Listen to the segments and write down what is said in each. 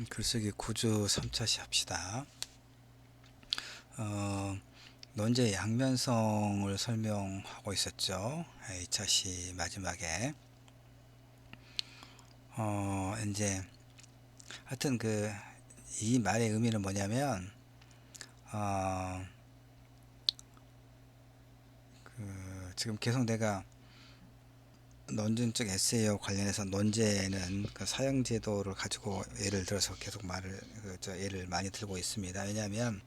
글쓰기 구주 3차 시합시다. 논제의 양면성을 설명하고 있었죠. 2차 시 마지막에. 이제, 하여튼 이 말의 의미는 뭐냐면, 지금 계속 내가 논증적 에세이와 관련해서 논제는 그 사형제도를 가지고 예를 들어서 계속 예를 많이 들고 있습니다. 왜냐하면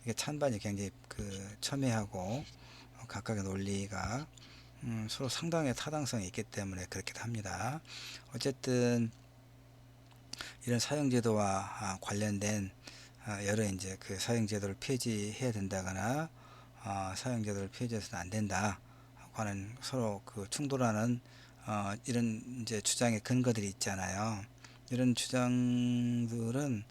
이게 찬반이 굉장히 첨예하고 각각의 논리가 서로 상당히 타당성이 있기 때문에 그렇게 합니다. 어쨌든 이런 사형제도와 관련된 여러 이제 사형제도를 폐지해야 된다거나 사형제도를 폐지해서는 안 된다 하는 서로 충돌하는 이런 이제 주장의 근거들이 있잖아요. 이런 주장들은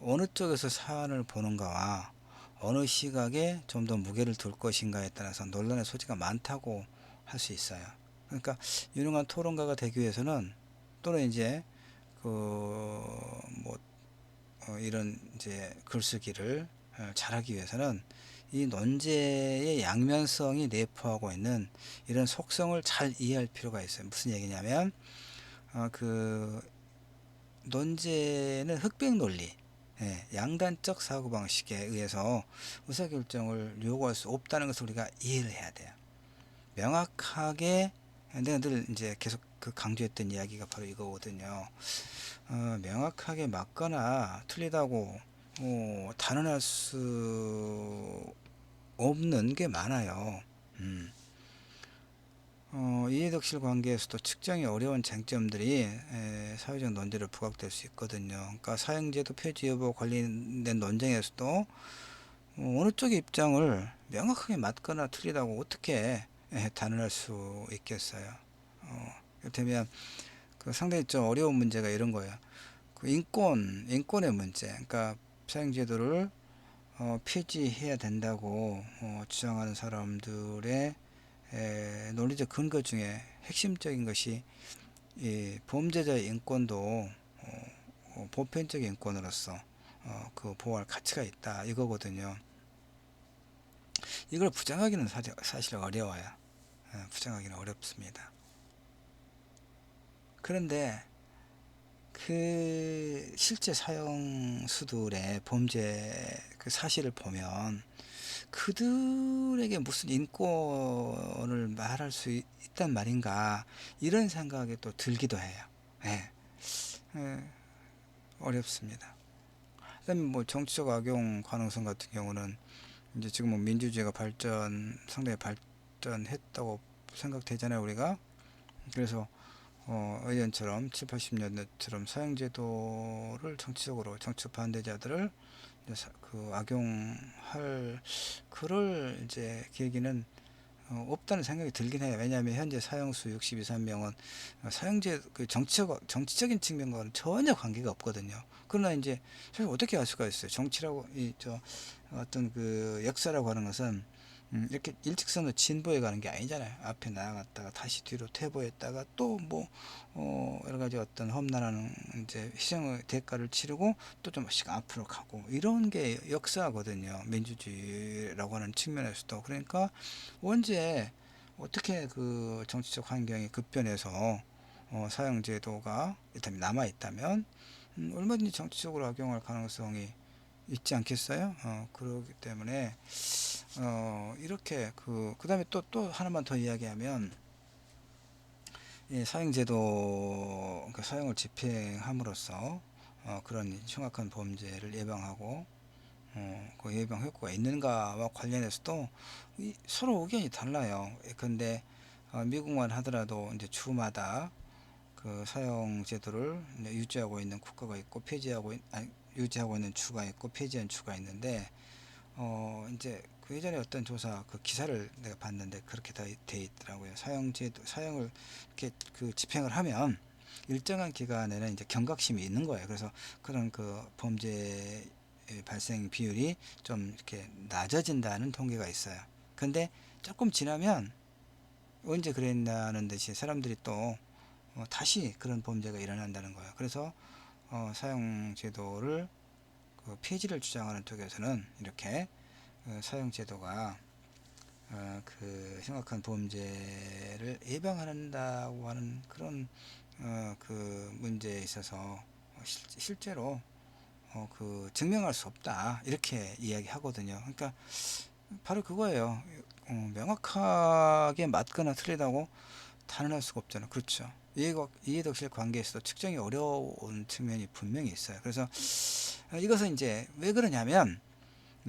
어느 쪽에서 사안을 보는가와 어느 시각에 좀 더 무게를 둘 것인가에 따라서 논란의 소지가 많다고 할 수 있어요. 그러니까 유능한 토론가가 되기 위해서는 또는 이제 이런 이제 글쓰기를 잘하기 위해서는 이 논제의 양면성이 내포하고 있는 이런 속성을 잘 이해할 필요가 있어요. 무슨 얘기냐면 논제는 흑백 논리, 양단적 사고방식에 의해서 의사결정을 요구할 수 없다는 것을 우리가 이해를 해야 돼요. 명확하게, 내가 늘 이제 계속 강조했던 이야기가 바로 이거거든요. 명확하게 맞거나 틀리다고 단언할 수 없는 게 많아요. 이해덕실 관계에서도 측정이 어려운 쟁점들이 사회적 논제로 부각될 수 있거든요. 그러니까 사형제도 폐지 여부 관련된 논쟁에서도 어느 쪽의 입장을 명확하게 맞거나 틀리다고 어떻게 단언할 수 있겠어요. 이를테면 상당히 좀 어려운 문제가 이런 거예요. 인권의 문제. 그러니까 사형제도를 폐지해야 된다고 주장하는 사람들의 논리적 근거 중에 핵심적인 것이 이 범죄자의 인권도 보편적인 인권으로서 보호할 가치가 있다 이거거든요. 이걸 부정하기는 사실 어려워요. 부정하기는 어렵습니다. 그런데 실제 사형수들의 범죄 사실을 보면 그들에게 무슨 인권을 말할 수 있단 말인가 이런 생각이 또 들기도 해요. 예, 어렵습니다. 그다음에 정치적 악용 가능성 같은 경우는 이제 지금 민주주의가 상당히 발전했다고 생각되잖아요, 우리가. 그래서 의원처럼 7, 80년대처럼 사형제도를 정치적 반대자들을 악용할 그럴 이제 계기는 없다는 생각이 들긴 해요. 왜냐하면 현재 사형수 62, 3명은 사형제 정치적인 측면과는 전혀 관계가 없거든요. 그러나 이제 사실 어떻게 알 수가 있어요. 정치라고 어떤 역사라고 하는 것은 이렇게 일직선으로 진보해 가는 게 아니잖아요. 앞에 나아갔다가 다시 뒤로 퇴보했다가 또 여러 가지 어떤 험난한 이제 희생의 대가를 치르고 또 좀씩 앞으로 가고 이런 게 역사거든요. 민주주의라고 하는 측면에서도. 그러니까 언제 어떻게 정치적 환경이 급변해서 사형제도가 일단 남아 있다면 얼마든지 정치적으로 악용할 가능성이 있지 않겠어요? 그렇기 때문에 이렇게 그다음에 또 하나만 더 이야기하면 사형제도 그러니까 사형을 집행함으로써 그런 흉악한 범죄를 예방하고 그 예방 효과가 있는가와 관련해서도 서로 의견이 달라요. 근데 미국만 하더라도 이제 주마다 사형 제도를 유지하고 있는 국가가 있고 유지하고 있는 주가 있고 폐지한 주가 있는데 이제 예전에 어떤 조사 기사를 내가 봤는데 그렇게 돼 있더라고요. 사형을 이렇게 집행을 하면 일정한 기간에는 이제 경각심이 있는 거예요. 그래서 그런 범죄 발생 비율이 좀 이렇게 낮아진다는 통계가 있어요. 근데 조금 지나면 언제 그랬냐는 듯이 사람들이 또 다시 그런 범죄가 일어난다는 거예요. 그래서 사형제도를 그 폐지를 주장하는 쪽에서는 이렇게 사형제도가 그 심각한 범죄를 예방한다고 하는 그런 그 문제에 있어서 실제로 그 증명할 수 없다 이렇게 이야기하거든요. 그러니까 바로 그거예요. 명확하게 맞거나 틀리다고 단언할 수가 없잖아요. 그렇죠. 이해덕실 관계에서도 측정이 어려운 측면이 분명히 있어요. 그래서 이것은 이제 왜 그러냐면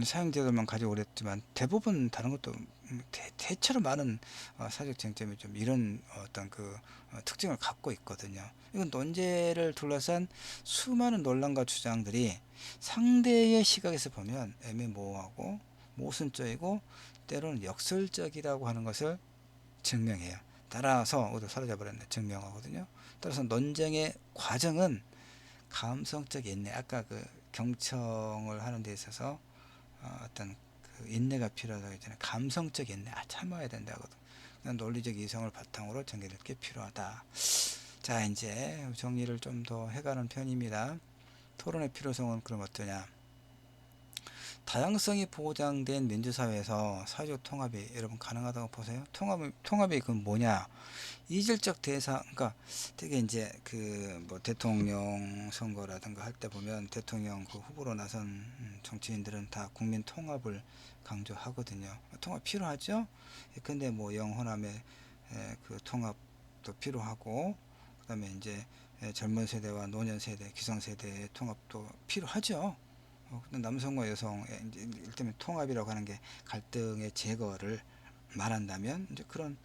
사형제도만 가지고 오랬지만 대부분 다른 것도 대체로 많은 사회적 쟁점이 좀 이런 어떤 그 특징을 갖고 있거든요. 이건 논제를 둘러싼 수많은 논란과 주장들이 상대의 시각에서 보면 애매모호하고 모순적이고 때로는 역설적이라고 하는 것을 증명해요. 따라서 사로잡아버렸네 증명하거든요. 따라서 논쟁의 과정은 감성적 인내, 아까 그 경청을 하는 데 있어서 어떤 그 인내가 필요하다고 했잖아요. 감성적 인내, 참아야 된다거든. 논리적 이성을 바탕으로 전개될 게 필요하다. 자, 이제 정리를 좀 더 해가는 편입니다. 토론의 필요성은 그럼 어떠냐? 다양성이 보장된 민주사회에서 사회적 통합이 여러분 가능하다고 보세요? 통합이 그 뭐냐? 이질적 대상, 그러니까 되게 이제 그 뭐 대통령 선거라든가 할 때 보면 대통령 그 후보로 나선 정치인들은 다 국민 통합을 강조하거든요. 통합 필요하죠? 근데 뭐 영호남의 그 통합도 필요하고, 그다음에 이제 젊은 세대와 노년 세대, 기성 세대의 통합도 필요하죠. 남성과 여성의 일테면 통합이라고 하는 게 갈등의 제거를 말한다면 이제 그런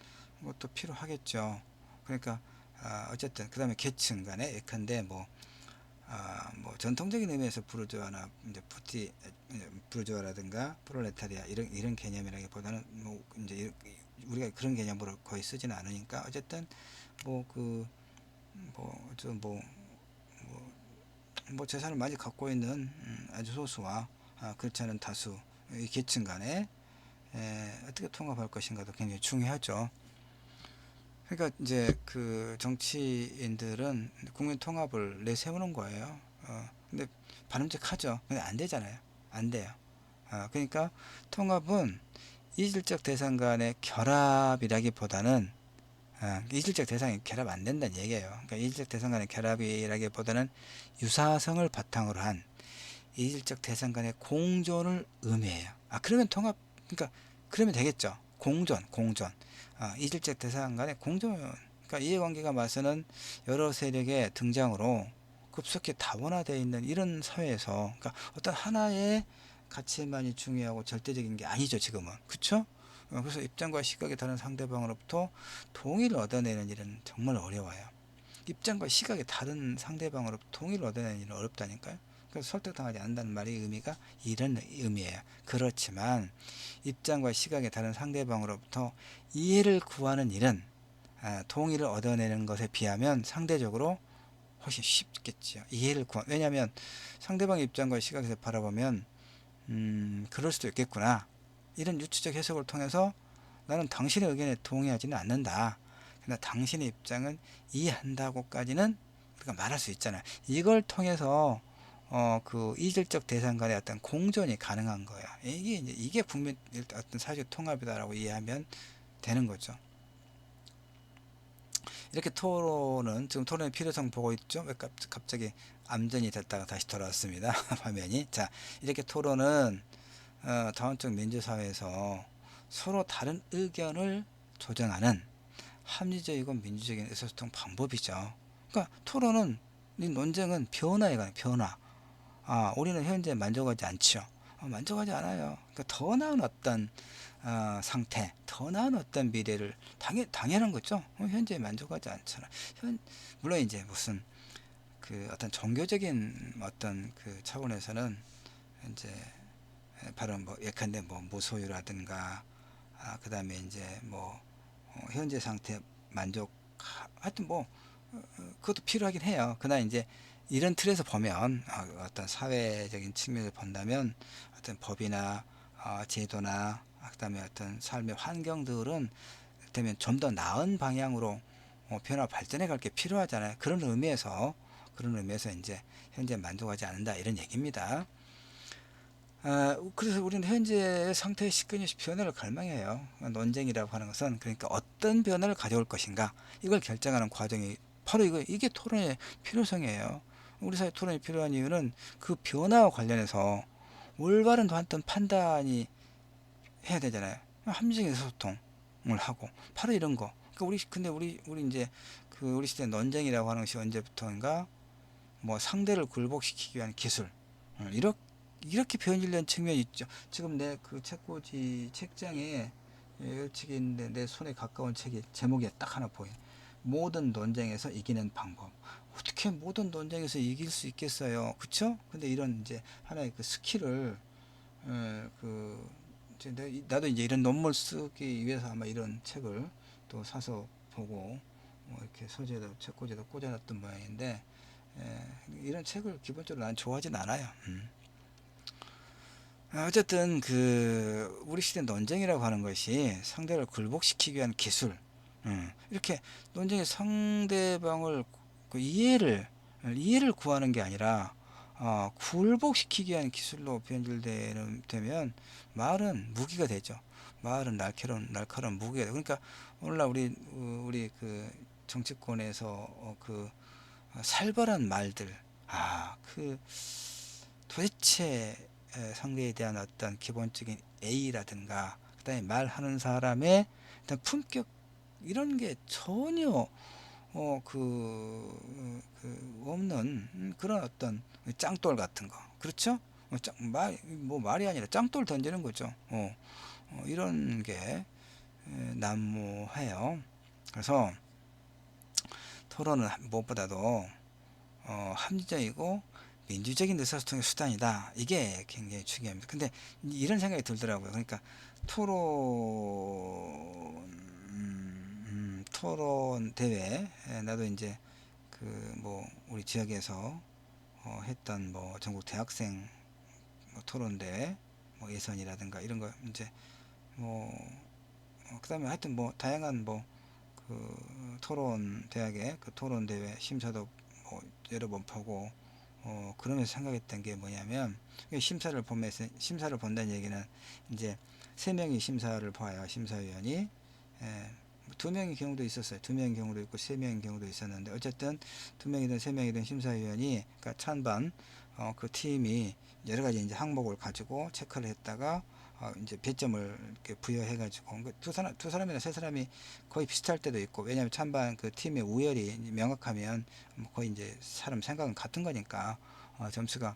것도 필요하겠죠. 그러니까 어쨌든 그 다음에 계층 간에 예컨대 뭐 전통적인 의미에서 부르주아나 이제 부르주아라든가 프롤레타리아 이런 개념이라기보다는 뭐 이제 우리가 그런 개념으로 거의 쓰지는 않으니까 어쨌든 뭐 재산을 많이 갖고 있는 아주 소수와 그렇지 않은 다수 이 계층 간에 어떻게 통합할 것인가도 굉장히 중요하죠. 그러니까 이제 그 정치인들은 국민 통합을 내세우는 거예요. 근데 바람직하죠. 근데 안 되잖아요. 안 돼요. 그러니까 통합은 이질적 대상 간의 결합이라기보다는 이질적 대상이 결합 안 된다는 얘기예요. 그러니까 이질적 대상 간의 결합이라기보다는 유사성을 바탕으로 한 이질적 대상 간의 공존을 의미해요. 그러면 통합, 그러니까 그러면 되겠죠. 공존. 이질적 대상 간의 공존. 그러니까 이해관계가 맞서는 여러 세력의 등장으로 급속히 다원화되어 있는 이런 사회에서, 그러니까 어떤 하나의 가치만이 중요하고 절대적인 게 아니죠, 지금은. 그쵸? 그래서 입장과 시각이 다른 상대방으로부터 동의를 얻어내는 일은 정말 어려워요. 입장과 시각이 다른 상대방으로부터 동의를 얻어내는 일은 어렵다니까요. 그래서 설득당하지 않는다는 말의 의미가 이런 의미예요. 그렇지만 입장과 시각이 다른 상대방으로부터 이해를 구하는 일은 동의를 얻어내는 것에 비하면 상대적으로 훨씬 쉽겠지요. 왜냐하면 상대방의 입장과 시각에서 바라보면 그럴 수도 있겠구나. 이런 유추적 해석을 통해서 나는 당신의 의견에 동의하지는 않는다. 그러나 당신의 입장은 이해한다고까지는 우리가 말할 수 있잖아요. 이걸 통해서 그 이질적 대상 간의 어떤 공존이 가능한 거야. 이게 국민 어떤 사회적 통합이다라고 이해하면 되는 거죠. 이렇게 지금 토론의 필요성 보고 있죠? 왜 갑자기 암전이 됐다가 다시 돌아왔습니다. 화면이. 자, 이렇게 토론은 다원적 민주사회에서 서로 다른 의견을 조정하는 합리적이고 민주적인 의사소통 방법이죠. 그러니까 토론은, 이 논쟁은 변화에 관해 변화. 우리는 현재 만족하지 않죠. 만족하지 않아요. 그러니까 더 나은 어떤 상태, 더 나은 어떤 미래를 당연한 거죠. 현재 만족하지 않잖아. 물론 이제 무슨 그 어떤 종교적인 어떤 그 차원에서는 이제 바로 뭐 예컨대 뭐 무소유라든가 그 다음에 이제 뭐 현재 상태 만족, 하여튼 뭐 그것도 필요하긴 해요. 그러나 이제 이런 틀에서 보면 어떤 사회적인 측면에서 본다면 어떤 법이나 제도나 그다음에 어떤 삶의 환경들은 되면 좀 더 나은 방향으로 변화 발전해 갈 게 필요하잖아요. 그런 의미에서 그런 의미에서 이제 현재 만족하지 않는다 이런 얘기입니다. 그래서 우리는 현재의 상태의 시끊임없이 변화를 갈망해요. 논쟁이라고 하는 것은 그러니까 어떤 변화를 가져올 것인가 이걸 결정하는 과정이 바로 이게 토론의 필요성이에요. 우리 사회 토론이 필요한 이유는 그 변화와 관련해서 올바른 어떤 판단이 해야 되잖아요. 합리적인 소통을 하고 바로 이런 거. 그러니까 근데 우리 이제 우리 시대 논쟁이라고 하는 것이 언제부터인가 뭐 상대를 굴복시키기 위한 기술 이렇게 변질된 측면이 있죠. 지금 내 그 책꽂이 책장에 책이 있는데 내 손에 가까운 책이 제목이 딱 하나 보여. 모든 논쟁에서 이기는 방법. 어떻게 모든 논쟁에서 이길 수 있겠어요, 그쵸? 근데 이런 이제 하나의 그 스킬을 이제 나도 이제 이런 논문 쓰기 위해서 아마 이런 책을 또 사서 보고 이렇게 서재에다 책꽂이에다 꽂아놨던 모양인데 이런 책을 기본적으로 난 좋아하진 않아요. 어쨌든 우리 시대 논쟁이라고 하는 것이 상대를 굴복시키기 위한 기술, 이렇게 논쟁의 상대방을 이해를 구하는 게 아니라 굴복시키기 위한 기술로 변질되면 말은 무기가 되죠. 말은 날카로운 무기가 돼. 그러니까 오늘날 우리 그 정치권에서 살벌한 말들, 도대체 상대에 대한 어떤 기본적인 A라든가 그다음에 말하는 사람의 일단 품격 이런 게 전혀 없는 그런 어떤 짱돌 같은 거 그렇죠? 말이 아니라 짱돌 던지는 거죠. 이런 게 난무해요. 그래서 토론은 무엇보다도 합리적이고 민주적인 의사소통의 수단이다. 이게 굉장히 중요합니다. 근데 이런 생각이 들더라고요. 그러니까 토론 대회 나도 이제 우리 지역에서 했던 전국 대학생 토론 대회 예선이라든가 이런 거 이제 그다음에 하여튼 다양한 토론 대학의 그 토론 대회 심사도 여러 번 보고 그러면서 생각했던 게 뭐냐면 심사를 본다는 얘기는 이제 세 명이 심사를 봐요. 심사위원이 두 명의 경우도 있었어요. 두 명의 경우도 있고 세 명의 경우도 있었는데 어쨌든 두 명이든 세 명이든 심사위원이 그러니까 찬반 그 팀이 여러 가지 이제 항목을 가지고 체크를 했다가 이제 배점을 이렇게 부여해가지고 두 사람이나 세 사람이 거의 비슷할 때도 있고 왜냐하면 찬반 그 팀의 우열이 명확하면 거의 이제 사람 생각은 같은 거니까 점수가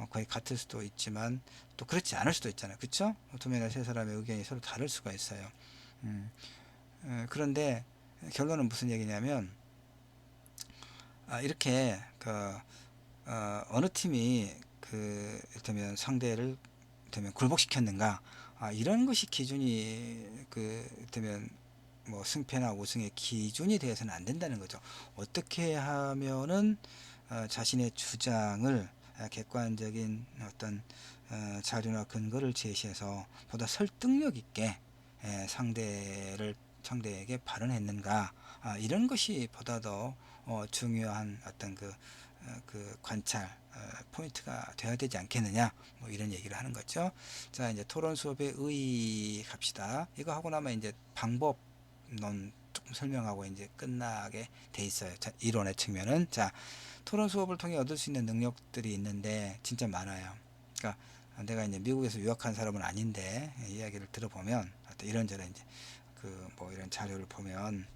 거의 같을 수도 있지만 또 그렇지 않을 수도 있잖아요. 그쵸? 두 명이나 세 사람의 의견이 서로 다를 수가 있어요. 음, 그런데 결론은 무슨 얘기냐면 이렇게 어느 팀이 이를테면 상대를 굴복시켰는가 이런 것이 기준이 이를테면 승패나 우승의 기준이 되어서는 안 된다는 거죠. 어떻게 하면은 자신의 주장을 객관적인 어떤 자료나 근거를 제시해서 보다 설득력 있게 상대에게 발언했는가 이런 것이 보다 더 중요한 어떤 그 관찰 포인트가 되어야 되지 않겠느냐 이런 얘기를 하는 거죠. 자 이제 토론 수업의 의의 갑시다. 이거 하고 나면 이제 방법론 조금 설명하고 이제 끝나게 돼 있어요. 자, 이론의 측면은 토론 수업을 통해 얻을 수 있는 능력들이 있는데 진짜 많아요. 그러니까 내가 이제 미국에서 유학한 사람은 아닌데 이야기를 들어보면 이런저런 이제 이런 자료를 보면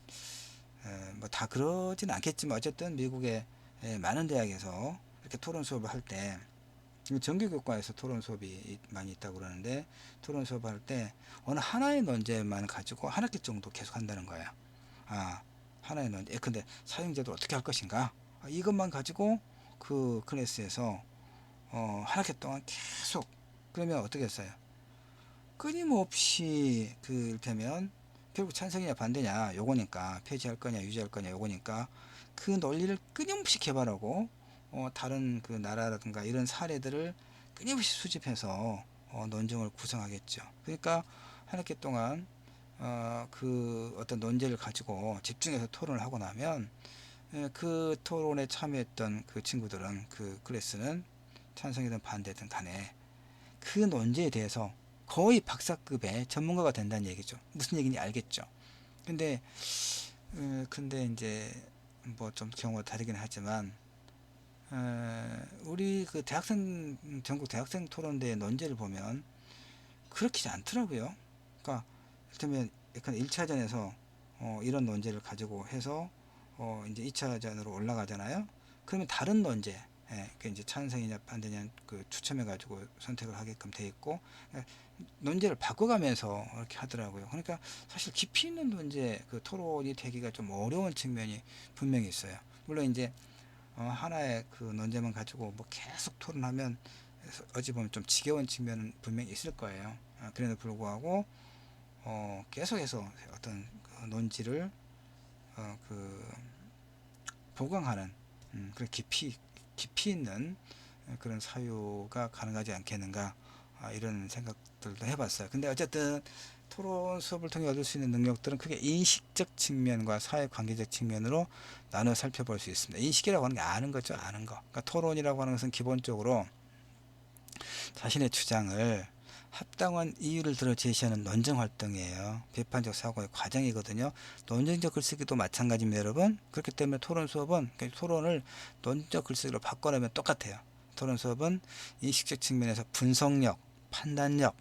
다 그러진 않겠지만 어쨌든 미국의 많은 대학에서 이렇게 토론 수업을 할 때 정규교과에서 토론 수업이 많이 있다고 그러는데 토론 수업을 할 때 어느 하나의 논제만 가지고 한 학기 정도 계속 한다는 거예요. 하나의 논제. 근데 사용자들 어떻게 할 것인가? 이것만 가지고 그 클래스에서 한 학기 동안 계속 그러면 어떻게 했어요? 끊임없이 이를테면 결국 찬성이냐 반대냐 요거니까 폐지할 거냐 유지할 거냐 요거니까 그 논리를 끊임없이 개발하고 다른 그 나라라든가 이런 사례들을 끊임없이 수집해서 논쟁을 구성하겠죠. 그러니까 한 학기 동안 그 어떤 논제를 가지고 집중해서 토론을 하고 나면 그 토론에 참여했던 그 친구들은, 그 클래스는 찬성이든 반대든 간에 그 논제에 대해서 거의 박사급의 전문가가 된다는 얘기죠. 무슨 얘기인지 알겠죠. 근데 근데 이제 뭐 좀 경우가 다르긴 하지만, 우리 그 대학생, 전국 대학생 토론대 논제를 보면 그렇지 않더라고요. 그러니까 이를테면 약간 1차전에서 이런 논제를 가지고 해서 이제 2차전으로 올라가잖아요. 그러면 다른 논제, 그 이제 찬성이냐 반대냐 그 추첨해 가지고 선택을 하게끔 돼 있고, 논제를 바꿔가면서 이렇게 하더라고요. 그러니까 사실 깊이 있는 논제 그 토론이 되기가 좀 어려운 측면이 분명히 있어요. 물론 이제 하나의 그 논제만 가지고 뭐 계속 토론하면 어찌 보면 좀 지겨운 측면은 분명히 있을 거예요. 그럼에도 불구하고 계속해서 어떤 그 논지를 그 보강하는, 그런 깊이 있는 그런 사유가 가능하지 않겠는가, 이런 생각들도 해봤어요. 근데 어쨌든 토론 수업을 통해 얻을 수 있는 능력들은 크게 인식적 측면과 사회관계적 측면으로 나눠 살펴볼 수 있습니다. 인식이라고 하는 게 아는 거죠, 아는 거. 그러니까 토론이라고 하는 것은 기본적으로 자신의 주장을 합당한 이유를 들어 제시하는 논증 활동이에요. 비판적 사고의 과정이거든요. 논증적 글쓰기도 마찬가지입니다, 여러분. 그렇기 때문에 토론 수업은, 토론을 논증적 글쓰기로 바꿔내면 똑같아요. 토론 수업은 인식적 측면에서 분석력, 판단력,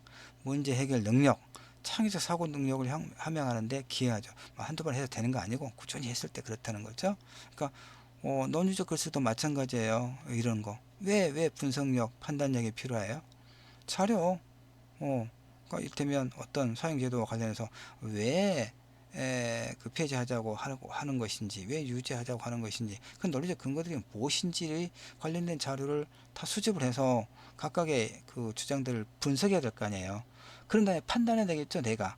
문제 해결 능력, 창의적 사고 능력을 함양하는데 기여하죠. 한두 번 해도 되는 거 아니고 꾸준히 했을 때 그렇다는 거죠. 그러니까 논리적 글쓰기도 마찬가지예요. 이런 거. 왜 분석력, 판단력이 필요해요? 자료. 그러니까 이를테면 어떤 사용제도와 관련해서 왜 그 폐지하자고 하는 것인지, 왜 유지하자고 하는 것인지, 그 논리적 근거들이 무엇인지 관련된 자료를 다 수집을 해서 각각의 그 주장들을 분석해야 될 거 아니에요. 그런 다음에 판단해야 되겠죠, 내가.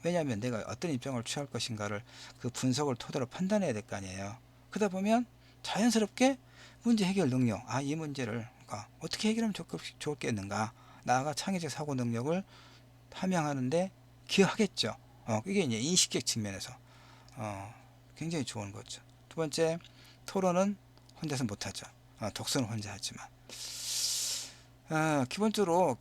왜냐하면 내가 어떤 입장을 취할 것인가를 그 분석을 토대로 판단해야 될 거 아니에요. 그러다 보면 자연스럽게 문제 해결 능력, 이 문제를 어떻게 해결하면 좋겠는가, 나아가 창의적 사고 능력을 함양하는데 기여하겠죠. 이게 이제 인식적 측면에서 굉장히 좋은 거죠. 두 번째, 토론은 혼자서 못하죠. 독서는 혼자 하지만. 기본적으로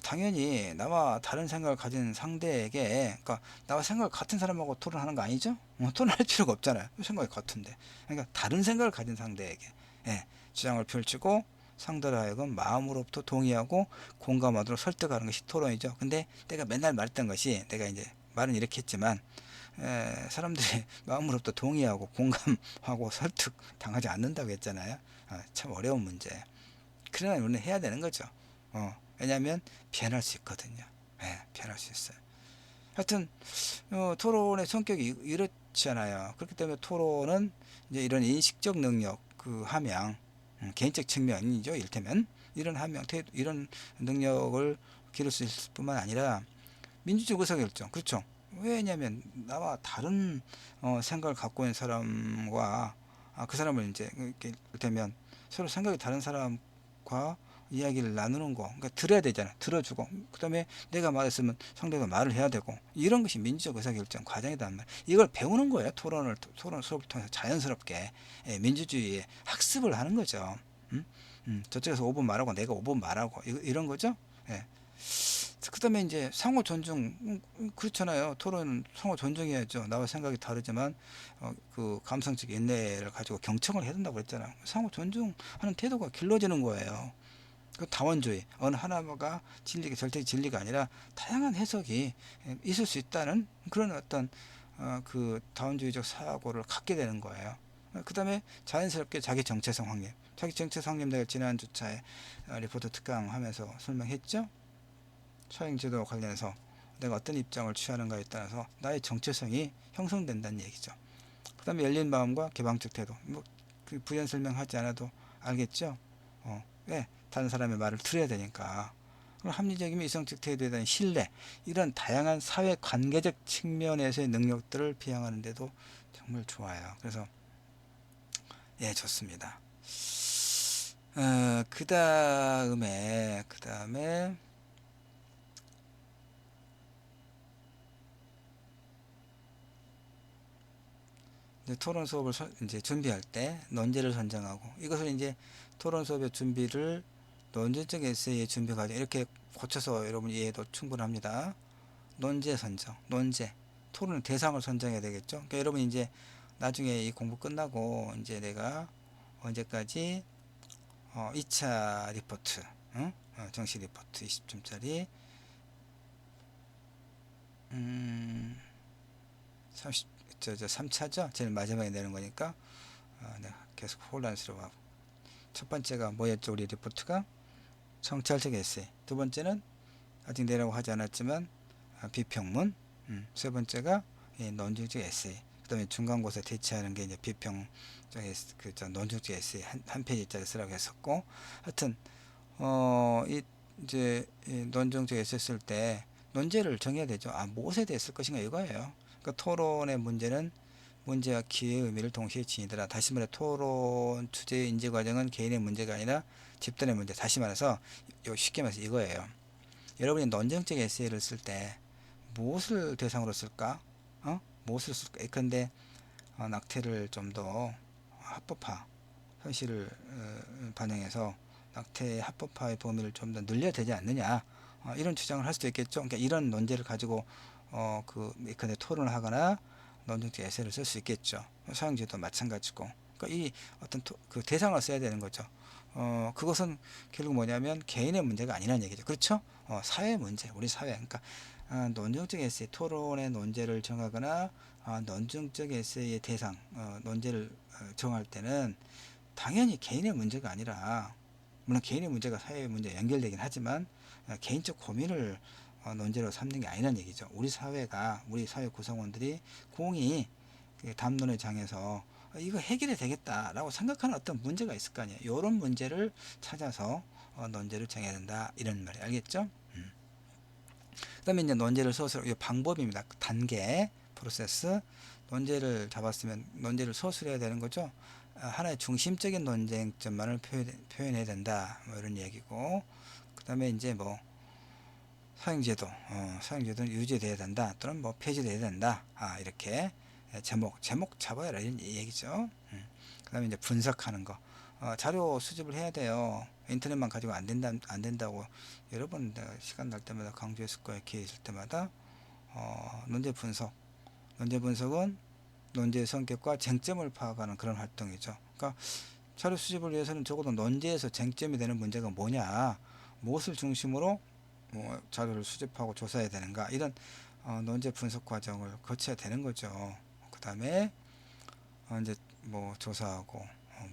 당연히 나와 다른 생각을 가진 상대에게, 그러니까 나와 생각을 같은 사람하고 토론하는 거 아니죠? 토론할 필요가 없잖아요. 생각이 같은데. 그러니까 다른 생각을 가진 상대에게, 주장을 펼치고 상대로 하여금 마음으로부터 동의하고 공감하도록 설득하는 것이 토론이죠. 근데 내가 맨날 말했던 것이, 내가 이제 말은 이렇게 했지만, 사람들이 마음으로부터 동의하고 공감하고 설득 당하지 않는다고 했잖아요. 참 어려운 문제. 그러나 우리는 해야 되는 거죠. 왜냐하면 변할 수 있거든요. 변할 수 있어요. 하여튼 토론의 성격이 이렇잖아요. 그렇기 때문에 토론은 이제 이런 인식적 능력, 그 함양, 개인적 측면이죠. 이를테면 이런 함양, 이런 능력을 기를 수 있을 뿐만 아니라 민주적 의사결정, 그렇죠. 왜냐하면 나와 다른 생각을 갖고 있는 사람과, 그 사람을 이제 이렇게 이를테면 서로 생각이 다른 사람과 이야기를 나누는 거, 그러니까 들어야 되잖아. 들어주고, 그 다음에 내가 말했으면 상대가 말을 해야 되고, 이런 것이 민주적 의사결정 과정이란 말. 이걸 배우는 거예요. 토론 수업을 통해서 자연스럽게 민주주의의 학습을 하는 거죠. 저쪽에서 5분 말하고 내가 5분 말하고 이런 거죠. 예. 그 다음에 이제 상호 존중, 그렇잖아요. 토론은 상호 존중해야죠. 나와 생각이 다르지만 그 감성적 인내를 가지고 경청을 해야 된다고 그랬잖아요. 상호 존중하는 태도가 길러지는 거예요. 그 다원주의, 어느 하나가 진리가 절대 진리가 아니라 다양한 해석이 있을 수 있다는 그런 어떤 그 다원주의적 사고를 갖게 되는 거예요. 그 다음에 자연스럽게 자기 정체성 확립. 자기 정체성 확립, 내가 지난 주차에 리포트 특강 하면서 설명했죠. 사행제도와 관련해서 내가 어떤 입장을 취하는가에 따라서 나의 정체성이 형성된다는 얘기죠. 그 다음에 열린 마음과 개방적 태도. 그 부연 설명하지 않아도 알겠죠. 왜? 다른 사람의 말을 들어야 되니까. 그럼 합리적이면 이성적 태도에 대한 신뢰, 이런 다양한 사회 관계적 측면에서의 능력들을 비양하는 데도 정말 좋아요. 그래서 좋습니다. 그 다음에 이제 토론 수업을 이제 준비할 때 논제를 선정하고, 이것을 이제 토론 수업의 준비를 논제적 에세이의 준비 과정 이렇게 고쳐서 여러분 이해해도 충분합니다. 논제 선정, 논제, 토론 대상을 선정해야 되겠죠. 그러니까 여러분 이제 나중에 이 공부 끝나고 이제 내가 언제까지 2차 리포트, 정시 리포트 20점짜리 30, 3차죠. 제일 마지막에 내는 거니까 내가 계속 혼란스러워하고. 첫 번째가 뭐였죠? 우리 리포트가 성찰적 에세이. 두 번째는 아직 내라고 하지 않았지만 비평문. 세 번째가 논증적 에세이. 그다음에 중간고사 대체하는 게 이제 비평적 에세이, 논증적 에세이 한 페이지짜리 쓰라고 했었고, 하여튼 이 이제 논증적 에세이 쓸 때 논제를 정해야 되죠. 무엇에 대해 쓸 것인가 이거예요. 그러니까 토론의 문제는 문제와 기회의 의미를 동시에 지니더라. 다시 말해 토론 주제의 인지 과정은 개인의 문제가 아니라 집단의 문제. 다시 말해서 쉽게 말해서 이거예요. 여러분이 논증적 에세이를 쓸 때 무엇을 대상으로 쓸까? 무엇을 쓸까? 근데 낙태를 좀 더 합법화, 현실을 반영해서 낙태 합법화의 범위를 좀 더 늘려야 되지 않느냐, 이런 주장을 할 수도 있겠죠. 그러니까 이런 논제를 가지고 근데 토론을 하거나 논증적 에세이를 쓸 수 있겠죠. 사용제도 마찬가지고. 그러니까 이 어떤 그 대상을 써야 되는 거죠. 그것은 결국 뭐냐면 개인의 문제가 아니라는 얘기죠. 그렇죠? 사회 문제, 우리 사회. 그러니까 논증적 에세이, 토론의 논제를 정하거나 논증적 에세이의 대상, 논제를 정할 때는 당연히 개인의 문제가 아니라, 물론 개인의 문제가 사회의 문제에 연결되긴 하지만 개인적 고민을 논제로 삼는 게 아니라는 얘기죠. 우리 사회가, 우리 사회 구성원들이 공히 담론의 장에서 이거 해결이 되겠다라고 생각하는 어떤 문제가 있을 거 아니에요. 이런 문제를 찾아서 논제를 정해야 된다, 이런 말이 알겠죠? 그 다음에 이제 논제를 서술, 이 방법입니다. 단계, 프로세스. 논제를 잡았으면 논제를 서술해야 되는 거죠. 하나의 중심적인 논쟁점만을 표현해야 된다, 뭐 이런 얘기고, 그 다음에 이제 뭐 사용제도, 사용제도는 유지돼야 된다, 또는 뭐 폐지돼야 된다, 이렇게 제목 잡아야 이런 얘기죠. 그 다음에 이제 분석하는 거, 자료 수집을 해야 돼요. 인터넷만 가지고 안 된다고 여러 번 내가 시간 날 때마다 강조했을 거예요. 기회 있을 때마다. 논제 분석은 논제의 성격과 쟁점을 파악하는 그런 활동이죠. 그러니까 자료 수집을 위해서는 적어도 논제에서 쟁점이 되는 문제가 뭐냐, 무엇을 중심으로 자료를 수집하고 조사해야 되는가, 이런 논제 분석 과정을 거쳐야 되는 거죠. 그 다음에 이제 뭐 조사하고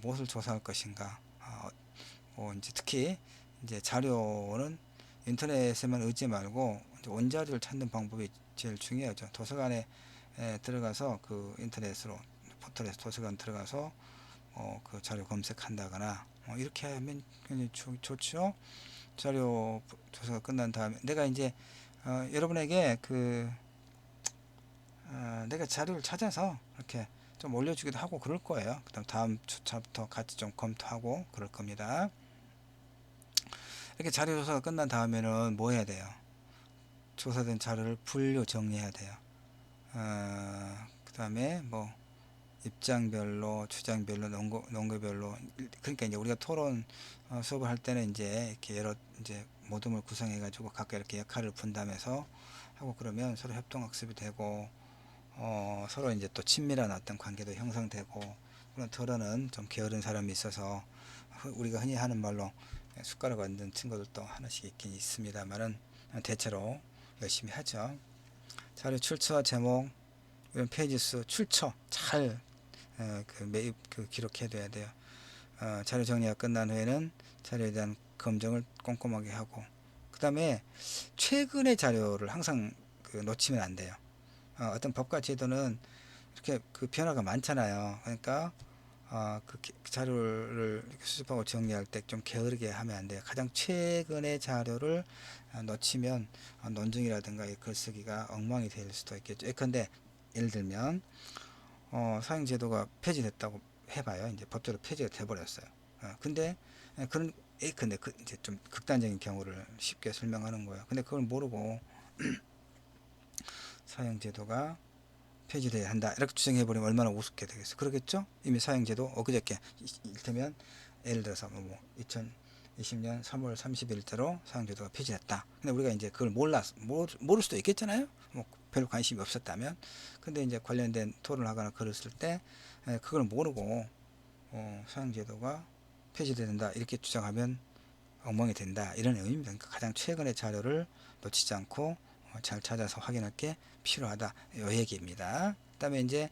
무엇을 조사할 것인가, 뭐 이제 특히 이제 자료는 인터넷에만 의지 말고 이제 원자료를 찾는 방법이 제일 중요하죠. 도서관에 들어가서 그 인터넷으로 포털에서 도서관 들어가서 그 자료 검색한다거나 이렇게 하면 굉장히 좋죠. 자료 조사가 끝난 다음에 내가 이제 여러분에게 내가 자료를 찾아서 이렇게 좀 올려주기도 하고 그럴 거예요. 그다음 다음 주차부터 같이 좀 검토하고 그럴 겁니다. 이렇게 자료 조사가 끝난 다음에는 뭐 해야 돼요? 조사된 자료를 분류 정리해야 돼요. 그 다음에 뭐 입장별로, 주장별로, 논거별로. 그러니까 이제 우리가 토론 수업을 할 때는 이제 이렇게 여러 이제 모둠을 구성해 가지고 각각 이렇게 역할을 분담해서 하고, 그러면 서로 협동학습이 되고 서로 이제 또 친밀한 어떤 관계도 형성되고, 물론 토론은 좀 게으른 사람이 있어서 우리가 흔히 하는 말로 숟가락 얹는 친구들도 하나씩 있긴 있습니다만은 대체로 열심히 하죠. 자료 출처, 제목, 이런 페이지 수, 출처 잘 매입 기록해 둬야 돼요. 자료 정리가 끝난 후에는 자료에 대한 검증을 꼼꼼하게 하고, 그 다음에 최근의 자료를 항상 놓치면 안 돼요. 어떤 법과 제도는 이렇게 변화가 많잖아요. 그러니까 그 자료를 수집하고 정리할 때 좀 게으르게 하면 안 돼요. 가장 최근의 자료를 놓치면 논증이라든가 글쓰기가 엉망이 될 수도 있겠죠. 예컨대 예를 들면 사용제도가 폐지됐다고 해봐요. 이제 법적으로 폐지가 돼버렸어요. 근데 근데 이제 좀 극단적인 경우를 쉽게 설명하는 거예요. 근데 그걸 모르고 사용제도가 폐지돼야 한다 이렇게 주장해 버리면 얼마나 우습게 되겠어. 그러겠죠? 이미 사형제도 엊그저께 이를테면 예를 들어서 뭐 2020년 3월 30일자로 사형제도가 폐지됐다. 근데 우리가 이제 그걸 모를 수도 있겠잖아요. 뭐 별 관심이 없었다면. 근데 이제 관련된 토론을 하거나 그랬을 때 그걸 모르고 사형제도가 폐지된다 이렇게 주장하면 엉망이 된다 이런 의미입니다. 그러니까 가장 최근의 자료를 놓치지 않고 잘 찾아서 확인할 게 필요하다 이 얘기입니다. 그다음에 이제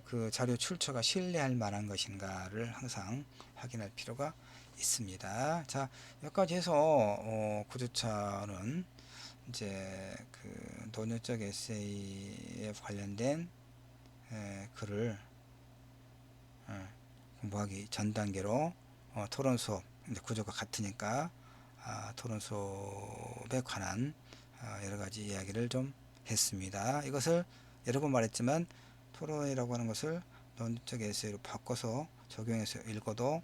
그 자료 출처가 신뢰할 만한 것인가를 항상 확인할 필요가 있습니다. 자, 여기까지 해서 구조차는 이제 그 노년적 에세이에 관련된 글을 공부하기 전 단계로 토론 수업 이제 구조가 같으니까 토론 수업에 관한 여러 가지 이야기를 좀 했습니다. 이것을 여러 번 말했지만 토론이라고 하는 것을 논리적 에세이로 바꿔서 적용해서 읽어도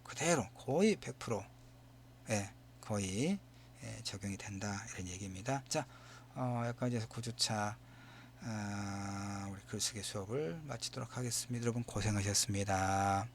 그대로 거의 100% 거의 적용이 된다 이런 얘기입니다. 자, 여기까지 해서 구조차 우리 글쓰기 수업을 마치도록 하겠습니다. 여러분 고생하셨습니다.